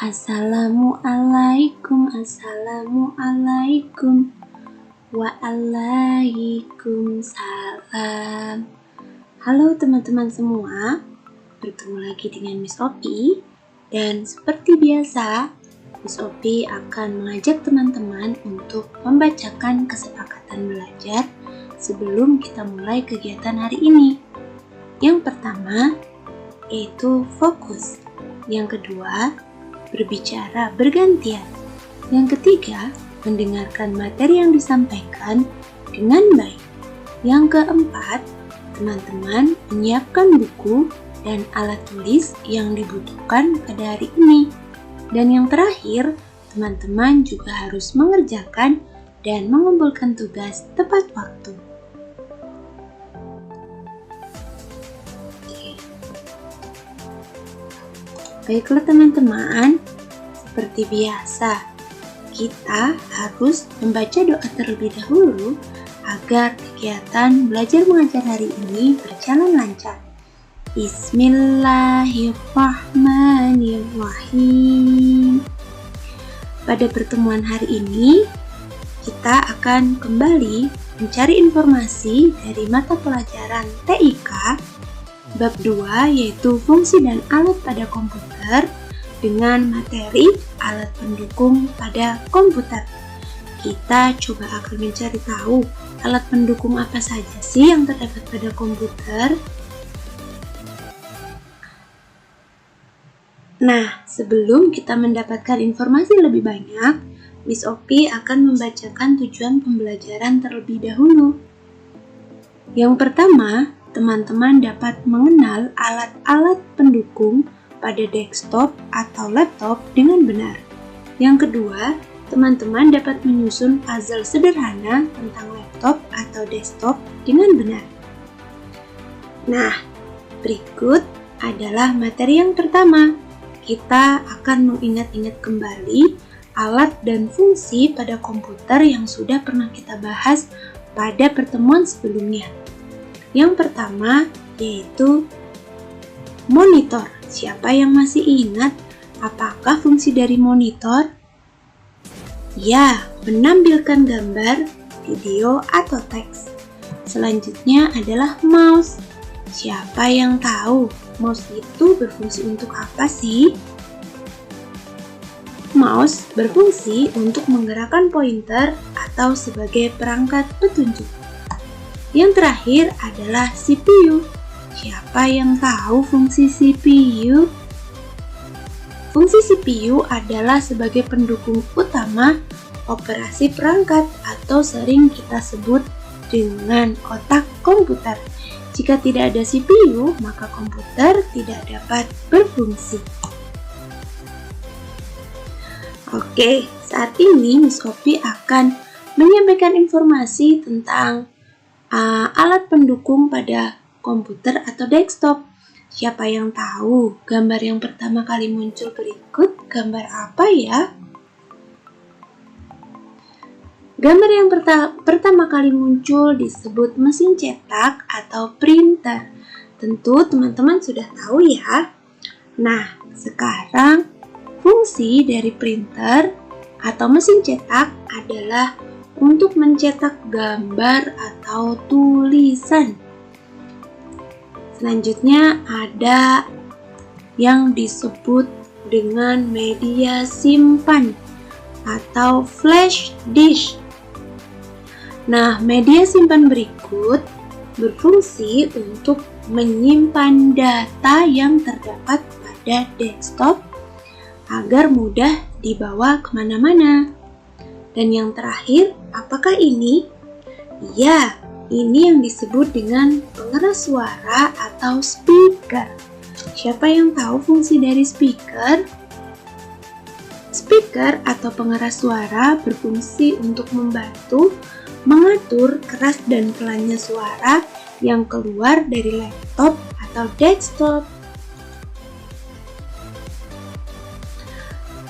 Assalamualaikum, assalamualaikum, waalaikumsalam. Halo teman-teman semua, bertemu lagi dengan Miss Opi. Dan seperti biasa, Miss Opi akan mengajak teman-teman untuk membacakan kesepakatan belajar sebelum kita mulai kegiatan hari ini. Yang pertama, yaitu fokus. Yang kedua, berbicara bergantian. Yang ketiga, mendengarkan materi yang disampaikan dengan baik. Yang keempat, teman-teman menyiapkan buku dan alat tulis yang dibutuhkan pada hari ini. Dan yang terakhir, teman-teman juga harus mengerjakan dan mengumpulkan tugas tepat waktu. Baiklah teman-teman, seperti biasa, kita harus membaca doa terlebih dahulu agar kegiatan belajar mengajar hari ini berjalan lancar. Bismillahirrahmanirrahim. Pada pertemuan hari ini, kita akan kembali mencari informasi dari mata pelajaran TIK Bab 2, yaitu fungsi dan alat pada komputer dengan materi alat pendukung pada komputer. Kita coba akan mencari tahu alat pendukung apa saja sih yang terdapat pada komputer. Nah, sebelum kita mendapatkan informasi lebih banyak, Miss Opi akan membacakan tujuan pembelajaran terlebih dahulu. Yang pertama, teman-teman dapat mengenal alat-alat pendukung pada desktop atau laptop dengan benar. Yang kedua, teman-teman dapat menyusun puzzle sederhana tentang laptop atau desktop dengan benar. Nah, berikut adalah materi yang pertama. Kita akan mengingat-ingat kembali alat dan fungsi pada komputer yang sudah pernah kita bahas pada pertemuan sebelumnya. Yang pertama yaitu monitor. Siapa yang masih ingat apakah fungsi dari monitor? Ya, menampilkan gambar, video, atau teks. Selanjutnya adalah mouse. Siapa yang tahu mouse itu berfungsi untuk apa sih? Mouse berfungsi untuk menggerakkan pointer atau sebagai perangkat petunjuk. Yang terakhir adalah CPU. Siapa yang tahu fungsi CPU? Fungsi CPU adalah sebagai pendukung utama operasi perangkat atau sering kita sebut dengan otak komputer. Jika tidak ada CPU, maka komputer tidak dapat berfungsi. Oke, saat ini Miss Opi akan menyampaikan informasi tentang alat pendukung pada komputer atau desktop. Siapa yang tahu gambar yang pertama kali muncul berikut gambar apa ya? Gambar yang pertama kali muncul disebut mesin cetak atau printer. Tentu teman-teman sudah tahu ya. Nah, sekarang fungsi dari printer atau mesin cetak adalah untuk mencetak gambar atau tulisan. Selanjutnya ada yang disebut dengan media simpan atau flash disk. Nah, media simpan berikut berfungsi untuk menyimpan data yang terdapat pada desktop agar mudah dibawa kemana-mana. Dan yang terakhir, apakah ini? Ya, ini yang disebut dengan pengeras suara atau speaker. Siapa yang tahu fungsi dari speaker? Speaker atau pengeras suara berfungsi untuk membantu mengatur keras dan pelannya suara yang keluar dari laptop atau desktop.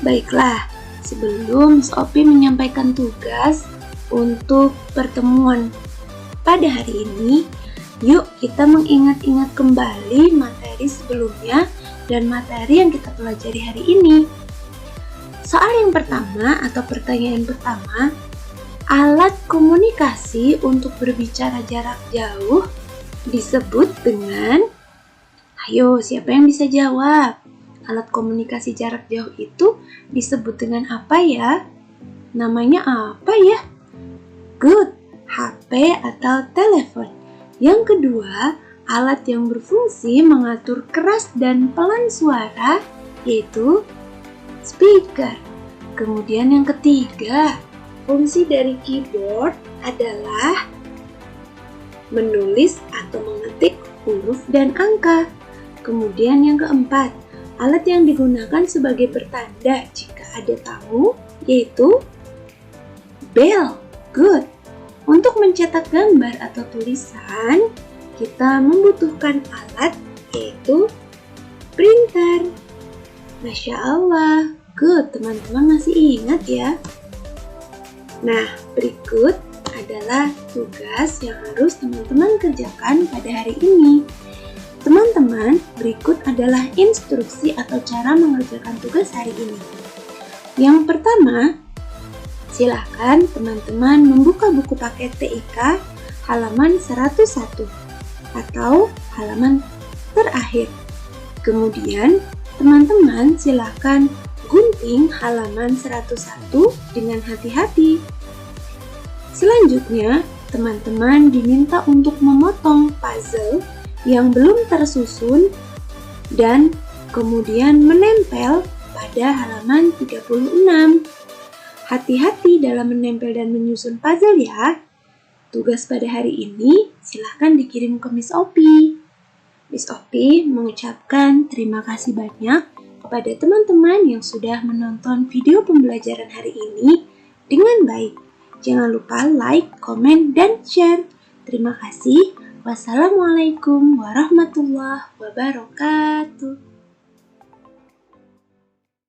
Baiklah, sebelum Miss Opi menyampaikan tugas untuk pertemuan pada hari ini, yuk kita mengingat-ingat kembali materi sebelumnya dan materi yang kita pelajari hari ini. Soal yang pertama atau pertanyaan pertama, alat komunikasi untuk berbicara jarak jauh disebut dengan, ayo siapa yang bisa jawab? Alat komunikasi jarak jauh itu disebut dengan apa ya? Namanya apa ya? Good, HP atau telepon. Yang kedua, alat yang berfungsi mengatur keras dan pelan suara, yaitu speaker. Kemudian yang ketiga, fungsi dari keyboard adalah menulis atau mengetik huruf dan angka. Kemudian yang keempat, alat yang digunakan sebagai pertanda jika ada tamu, yaitu bell. Good. Untuk mencetak gambar atau tulisan, kita membutuhkan alat yaitu printer. Masya Allah. Good, teman-teman masih ingat ya? Nah, berikut adalah tugas yang harus teman-teman kerjakan pada hari ini. Teman-teman, berikut adalah instruksi atau cara mengerjakan tugas hari ini. Yang pertama, silakan teman-teman membuka buku paket TIK halaman 101 atau halaman terakhir. Kemudian, teman-teman silakan gunting halaman 101 dengan hati-hati. Selanjutnya, teman-teman diminta untuk memotong puzzle yang belum tersusun dan kemudian menempel pada halaman 36. Hati-hati dalam menempel dan menyusun puzzle ya. Tugas pada hari ini silahkan dikirim ke Miss Opi. Miss Opi mengucapkan terima kasih banyak kepada teman-teman yang sudah menonton video pembelajaran hari ini dengan baik. Jangan lupa like, komen, dan share. Terima kasih. Wassalamualaikum warahmatullahi wabarakatuh.